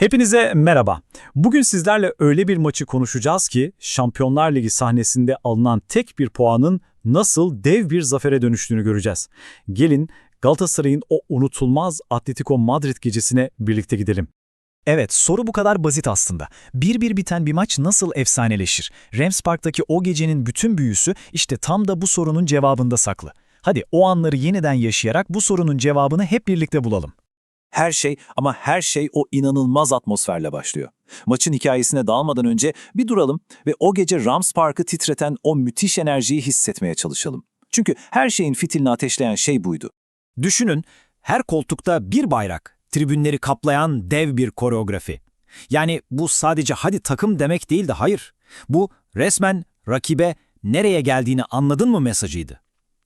Hepinize merhaba. Bugün sizlerle öyle bir maçı konuşacağız ki Şampiyonlar Ligi sahnesinde alınan tek bir puanın nasıl dev bir zafere dönüştüğünü göreceğiz. Gelin Galatasaray'ın o unutulmaz Atletico Madrid gecesine birlikte gidelim. Evet, soru bu kadar basit aslında. 1-1 biten bir maç nasıl efsaneleşir? Rams Park'taki o gecenin bütün büyüsü işte tam da bu sorunun cevabında saklı. Hadi o anları yeniden yaşayarak bu sorunun cevabını hep birlikte bulalım. Her şey ama her şey o inanılmaz atmosferle başlıyor. Maçın hikayesine dalmadan önce bir duralım ve o gece Rams Park'ı titreten o müthiş enerjiyi hissetmeye çalışalım. Çünkü her şeyin fitilini ateşleyen şey buydu. Düşünün, her koltukta bir bayrak, tribünleri kaplayan dev bir koreografi. Yani bu sadece hadi takım demek değildi, hayır. Bu resmen rakibe nereye geldiğini anladın mı mesajıydı.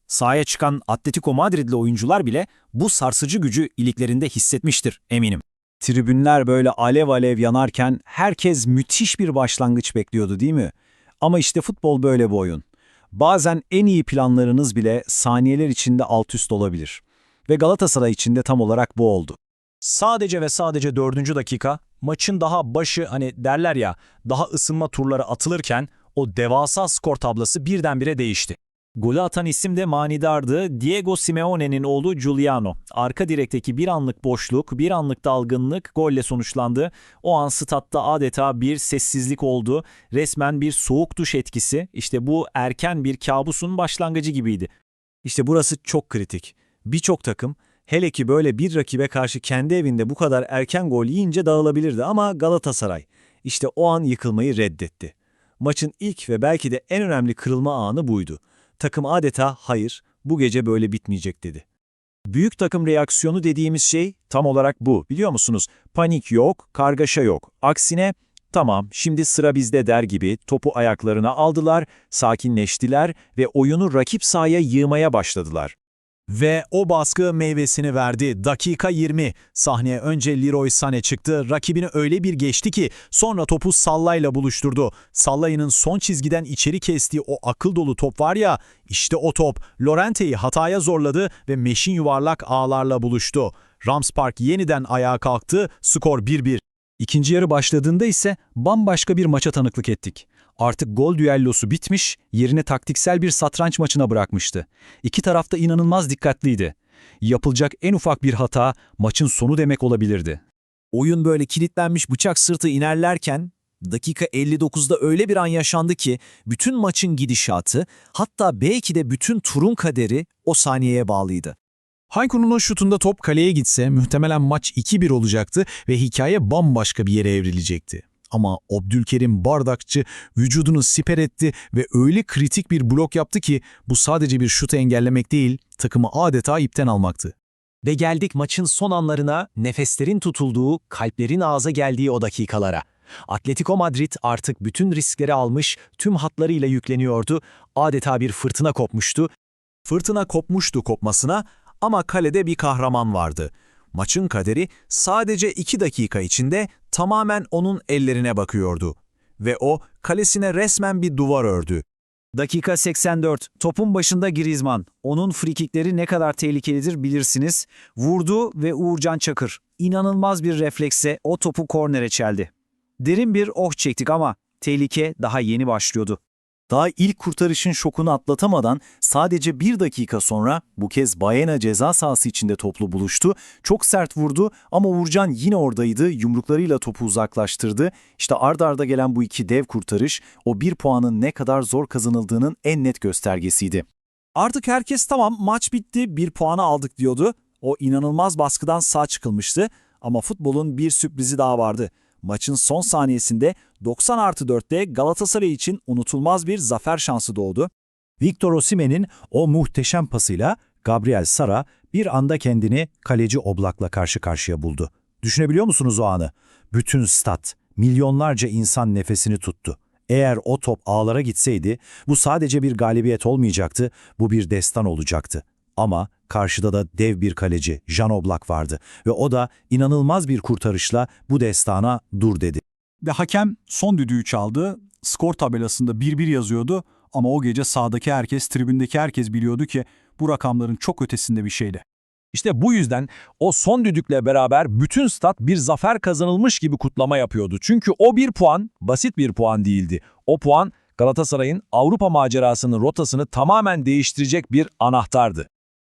Sahaya çıkan Atletico Madridli oyuncular bile bu sarsıcı gücü iliklerinde hissetmiştir eminim. Tribünler böyle alev alev yanarken herkes müthiş bir başlangıç bekliyordu değil mi? Ama işte futbol böyle bir oyun. Bazen en iyi planlarınız bile saniyeler içinde alt üst olabilir. Ve Galatasaray için de tam olarak bu oldu. Sadece ve sadece 4. dakika, maçın daha başı hani derler ya, daha ısınma turları atılırken o devasa skor tablosu birdenbire değişti. Golü atan isim de manidardı. Diego Simeone'nin oğlu Giuliano. Arka direkteki bir anlık boşluk, bir anlık dalgınlık golle sonuçlandı. O an statta adeta bir sessizlik oldu. Resmen bir soğuk duş etkisi. İşte bu erken bir kabusun başlangıcı gibiydi. İşte burası çok kritik. Birçok takım, hele ki böyle bir rakibe karşı kendi evinde bu kadar erken gol yiyince dağılabilirdi ama Galatasaray, işte o an yıkılmayı reddetti. Maçın ilk ve belki de en önemli kırılma anı buydu. Takım adeta hayır, bu gece böyle bitmeyecek dedi. Büyük takım reaksiyonu dediğimiz şey tam olarak bu, biliyor musunuz? Panik yok, kargaşa yok. Aksine, tamam şimdi sıra bizde der gibi topu ayaklarına aldılar, sakinleştiler ve oyunu rakip sahaya yığmaya başladılar. Ve o baskı meyvesini verdi. Dakika 20. Sahneye önce Leroy Sané çıktı. Rakibini öyle bir geçti ki sonra topu Sallay'la buluşturdu. Sallay'ın son çizgiden içeri kestiği o akıl dolu top var ya, işte o top Llorente'yi hataya zorladı ve meşin yuvarlak ağlarla buluştu. Rams Park yeniden ayağa kalktı. Skor 1-1. İkinci yarı başladığında ise bambaşka bir maça tanıklık ettik. Artık gol düellosu bitmiş, yerine taktiksel bir satranç maçına bırakmıştı. İki taraf da inanılmaz dikkatliydi. Yapılacak en ufak bir hata maçın sonu demek olabilirdi. Oyun böyle kilitlenmiş bıçak sırtı inerlerken dakika 59'da öyle bir an yaşandı ki bütün maçın gidişatı, hatta belki de bütün turun kaderi o saniyeye bağlıydı. Haykun'un o şutunda top kaleye gitse muhtemelen maç 2-1 olacaktı ve hikaye bambaşka bir yere evrilecekti. Ama Abdülkerim Bardakçı vücudunu siper etti ve öyle kritik bir blok yaptı ki bu sadece bir şutu engellemek değil, takımı adeta ipten almaktı. Ve geldik maçın son anlarına, nefeslerin tutulduğu, kalplerin ağza geldiği o dakikalara. Atletico Madrid artık bütün riskleri almış, tüm hatlarıyla yükleniyordu. Adeta bir fırtına kopmuştu. Fırtına kopmuştu kopmasına ama kalede bir kahraman vardı. Maçın kaderi sadece 2 dakika içinde tamamen onun ellerine bakıyordu. Ve o kalesine resmen bir duvar ördü. Dakika 84. Topun başında Griezmann. Onun frikikleri ne kadar tehlikelidir bilirsiniz. Vurdu ve Uğurcan Çakır İnanılmaz bir refleksle o topu kornere çeldi. Derin bir oh çektik ama tehlike daha yeni başlıyordu. Daha ilk kurtarışın şokunu atlatamadan sadece 1 dakika sonra bu kez Baena ceza sahası içinde toplu buluştu. Çok sert vurdu ama Uğurcan yine oradaydı, yumruklarıyla topu uzaklaştırdı. İşte ard arda gelen bu iki dev kurtarış o 1 puanın ne kadar zor kazanıldığının en net göstergesiydi. Artık herkes tamam maç bitti 1 puanı aldık diyordu. O inanılmaz baskıdan sağ çıkılmıştı ama futbolun bir sürprizi daha vardı. Maçın son saniyesinde 90+4'te Galatasaray için unutulmaz bir zafer şansı doğdu. Victor Osimhen'in o muhteşem pasıyla Gabriel Sara bir anda kendini kaleci Oblak'la karşı karşıya buldu. Düşünebiliyor musunuz o anı? Bütün stat, milyonlarca insan nefesini tuttu. Eğer o top ağlara gitseydi bu sadece bir galibiyet olmayacaktı, bu bir destan olacaktı. Ama karşıda da dev bir kaleci Jan Oblak vardı ve o da inanılmaz bir kurtarışla bu destana dur dedi. Ve hakem son düdüğü çaldı. Skor tabelasında 1-1 yazıyordu ama o gece sahadaki herkes, tribündeki herkes biliyordu ki bu rakamların çok ötesinde bir şeydi. İşte bu yüzden o son düdükle beraber bütün stat bir zafer kazanılmış gibi kutlama yapıyordu. Çünkü o bir puan basit bir puan değildi. O puan Galatasaray'ın Avrupa macerasının rotasını tamamen değiştirecek bir anahtardı.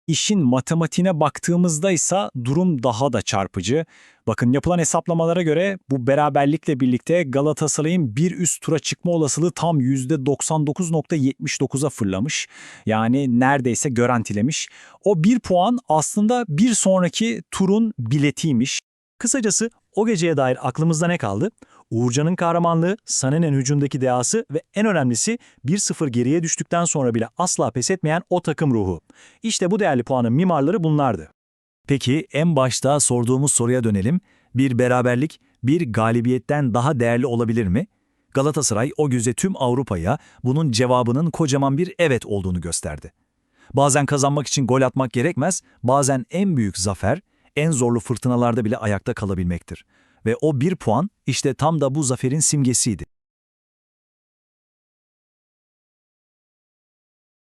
İşin matematiğine baktığımızda ise durum daha da çarpıcı. Bakın yapılan hesaplamalara göre bu beraberlikle birlikte Galatasaray'ın bir üst tura çıkma olasılığı tam %99,79'a fırlamış. Yani neredeyse garantilemiş. O bir puan aslında bir sonraki turun biletiymiş. Kısacası o geceye dair aklımızda ne kaldı? Uğurcan'ın kahramanlığı, Sané'nin hücumdaki dehası ve en önemlisi 1-0 geriye düştükten sonra bile asla pes etmeyen o takım ruhu. İşte bu değerli puanın mimarları bunlardı. Peki en başta sorduğumuz soruya dönelim. Bir beraberlik, bir galibiyetten daha değerli olabilir mi? Galatasaray o gece tüm Avrupa'ya bunun cevabının kocaman bir evet olduğunu gösterdi. Bazen kazanmak için gol atmak gerekmez, bazen en büyük zafer, en zorlu fırtınalarda bile ayakta kalabilmektir. Ve o bir puan işte tam da bu zaferin simgesiydi.